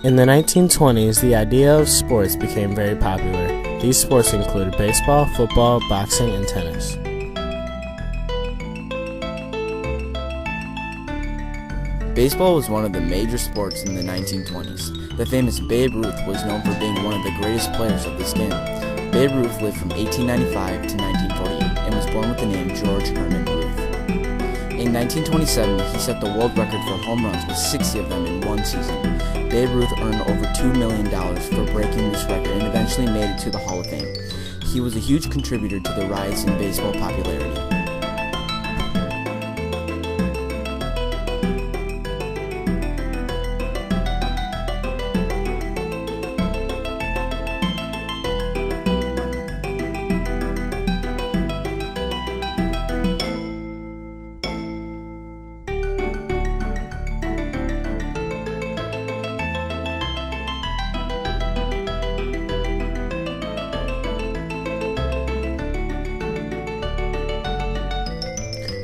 In the 1920s, the idea of sports became very popular. These sports included baseball, football, boxing, and tennis. Baseball was one of the major sports in the 1920s. The famous Babe Ruth was known for being one of the greatest players of this game. Babe Ruth lived from 1895 to 1948 and was born with the name George Herman Ruth. In 1927, he set the world record for home runs with 60 of them in one season. Babe Ruth earned over $2 million for breaking this record and eventually made it to the Hall of Fame. He was a huge contributor to the rise in baseball popularity.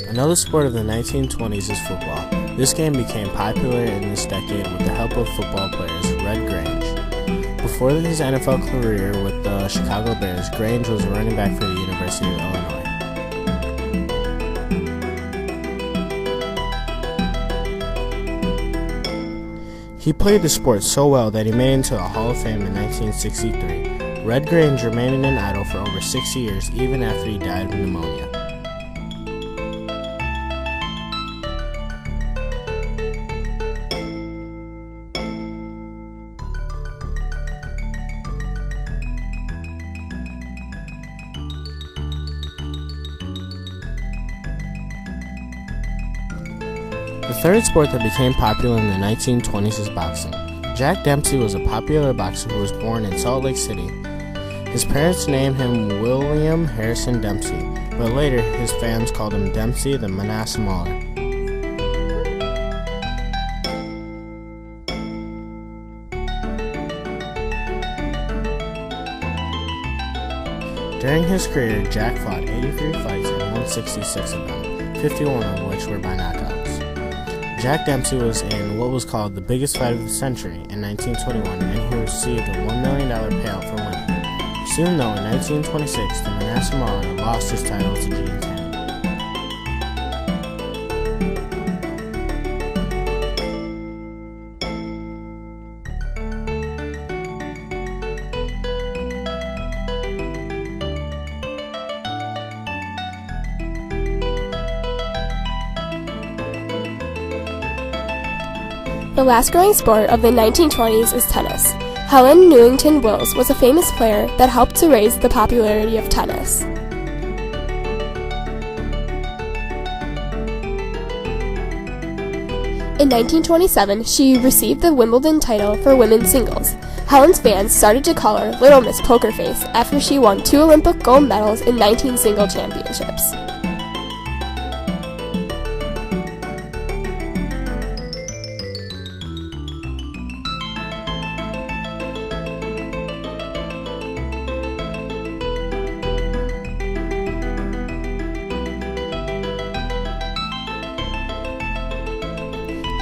Another sport of the 1920s is football. This game became popular in this decade with the help of football players Red Grange. Before his NFL career with the Chicago Bears, Grange was a running back for the University of Illinois. He played the sport so well that he made it into the Hall of Fame in 1963. Red Grange remained an idol for over 60 years, even after he died of pneumonia. The third sport that became popular in the 1920s is boxing. Jack Dempsey was a popular boxer who was born in Salt Lake City. His parents named him William Harrison Dempsey, but later his fans called him Dempsey the Menace Mauler. During his career, Jack fought 83 fights and won 66 of them, 51 of which were by knockouts. Jack Dempsey was in what was called the biggest fight of the century in 1921, and he received a $1 million payout for winning. Soon though, in 1926, the Menace Mauler lost his title to Gene Tanner. The last growing sport of the 1920s is tennis. Helen Newington Wills was a famous player that helped to raise the popularity of tennis. In 1927, she received the Wimbledon title for women's singles. Helen's fans started to call her Little Miss Poker Face after she won 2 Olympic gold medals in 19 single championships.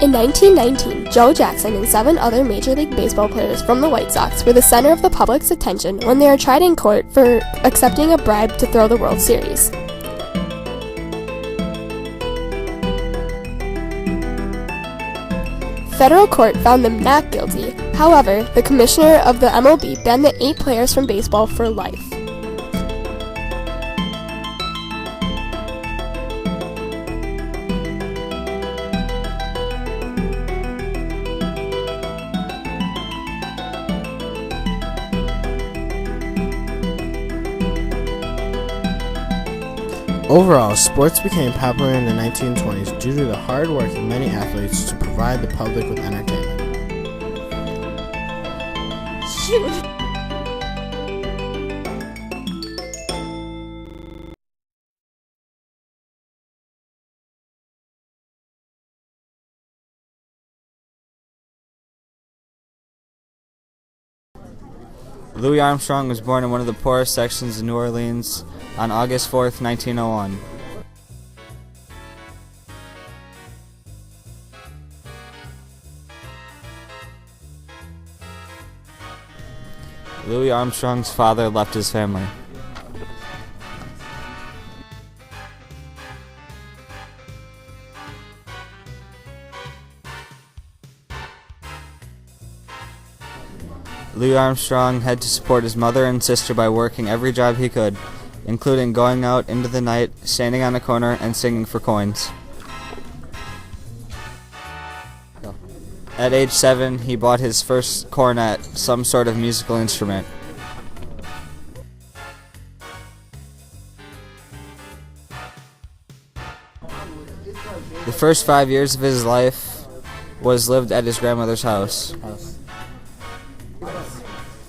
In 1919, Joe Jackson and 7 other Major League Baseball players from the White Sox were the center of the public's attention when they were tried in court for accepting a bribe to throw the World Series. Federal court found them not guilty. However, the commissioner of the MLB banned the 8 players from baseball for life. Overall, sports became popular in the 1920s due to the hard work of many athletes to provide the public with entertainment. Shoot! Louis Armstrong was born in one of the poorest sections of New Orleans on August 4th, 1901. Louis Armstrong's father left his family. Louis Armstrong had to support his mother and sister by working every job he could, including going out into the night, standing on a corner, and singing for coins. At age 7, he bought his first cornet, some sort of musical instrument. The first 5 years of his life was lived at his grandmother's house.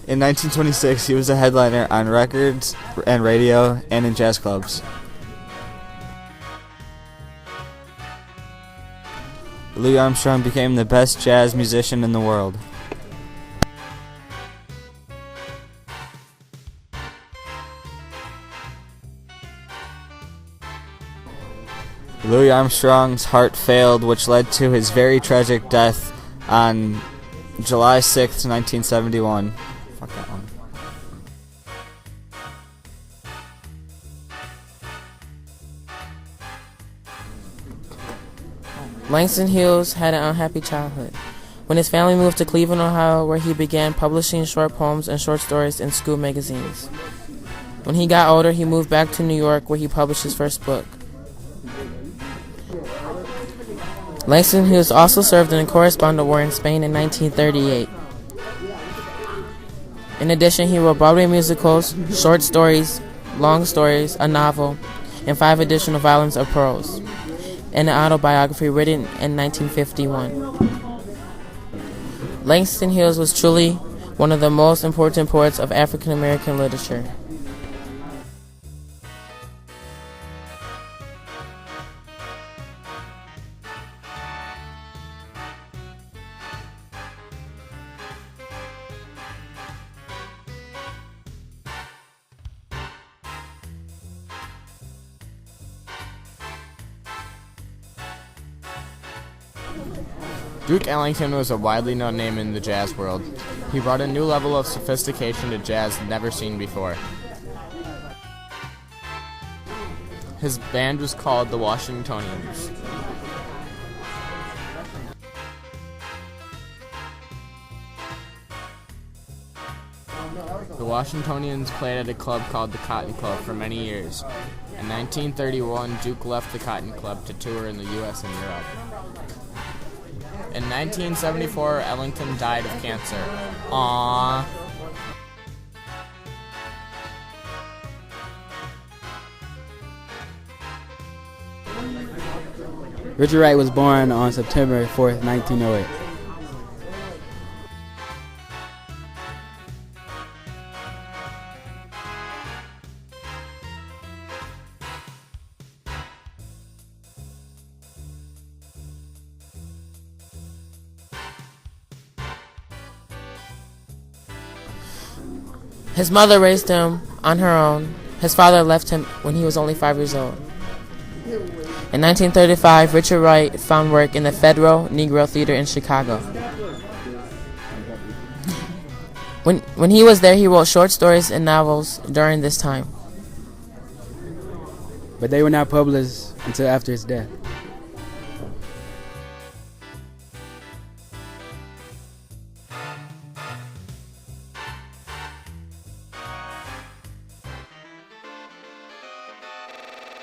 In 1926, he was a headliner on records and radio and in jazz clubs. Louis Armstrong became the best jazz musician in the world. Louis Armstrong's heart failed, which led to his very tragic death on July 6, 1971. Fuck that one. Langston Hughes had an unhappy childhood. When his family moved to Cleveland, Ohio, where he began publishing short poems and short stories in school magazines. When he got older, he moved back to New York, where he published his first book. Langston Hughes also served in the correspondent war in Spain in 1938. In addition, he wrote Broadway musicals, short stories, long stories, a novel, and 5 additional volumes of prose, and an autobiography written in 1951. Langston Hughes was truly one of the most important poets of African American literature. Duke Ellington was a widely known name in the jazz world. He brought a new level of sophistication to jazz never seen before. His band was called the Washingtonians. The Washingtonians played at a club called the Cotton Club for many years. In 1931, Duke left the Cotton Club to tour in the U.S. and Europe. In 1974, Ellington died of cancer. Aww. Richard Wright was born on September 4th, 1908. His mother raised him on her own. His father left him when he was only 5 years old. In 1935, Richard Wright found work in the Federal Negro Theater in Chicago. When he was there, he wrote short stories and novels during this time. But they were not published until after his death.